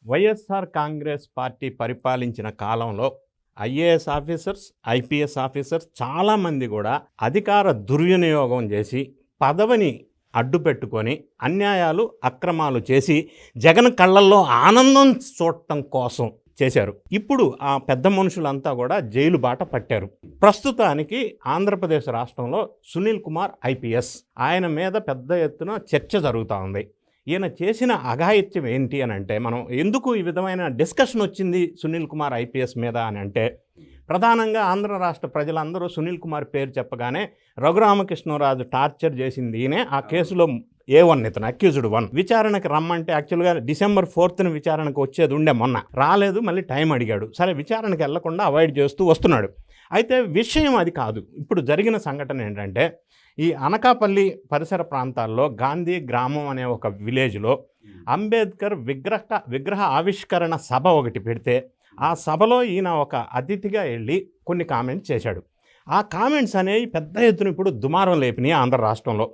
YSR Congress party పరిపాలించిన కాలంలో IAS officers, IPS officers చాలామంది కూడా అధికార దుర్వినియోగం చేసి పదవిని అడ్డుపెట్టుకొని అన్యాయాలు, అక్రమాలు చేసి జగన్ కళ్ళల్లో ఆనందం చూడటం కోసం చేశారు. ఇప్పుడు ఆ పెద్ద మనుషులంతా కూడా జైలు బాట పట్టారు. ప్రస్తుతానికి ఆంధ్రప్రదేశ్ రాష్ట్రంలో సునీల్ కుమార్ ఐపీఎస్ ఆయన మీద పెద్ద ఎత్తున చర్చ జరుగుతూ ఉంది. ఈయన చేసిన అఘాయిత్యం ఏంటి అని అంటే, మనం ఎందుకు ఈ విధమైన డిస్కషన్ వచ్చింది సునీల్ కుమార్ ఐపీఎస్ మీద అని అంటే, ప్రధానంగా ఆంధ్ర రాష్ట్ర ప్రజలందరూ సునీల్ కుమార్ పేరు చెప్పగానే రఘురామకృష్ణరాజు టార్చర్ చేసింది ఈయనే. ఆ కేసులో A1 ఇతను అక్యూజ్డ్ 1 విచారణకు రమ్మంటే యాక్చువల్గా December 4th విచారణకు వచ్చేది ఉండే, మొన్న రాలేదు, మళ్ళీ టైం అడిగాడు. సరే విచారణకు వెళ్లకుండా అవాయిడ్ చేస్తూ వస్తున్నాడు. అయితే విషయం అది కాదు. ఇప్పుడు జరిగిన సంఘటన ఏంటంటే, ఈ అనకాపల్లి పరిసర ప్రాంతాల్లో గాంధీ గ్రామం అనే ఒక విలేజ్లో అంబేద్కర్ విగ్రహ ఆవిష్కరణ సభ ఒకటి పెడితే ఆ సభలో ఈయన ఒక అతిథిగా వెళ్ళి కొన్ని కామెంట్స్ చేశాడు. ఆ కామెంట్స్ అనేవి పెద్ద ఎత్తున ఇప్పుడు దుమారం లేపినాయి ఆంధ్ర రాష్ట్రంలో.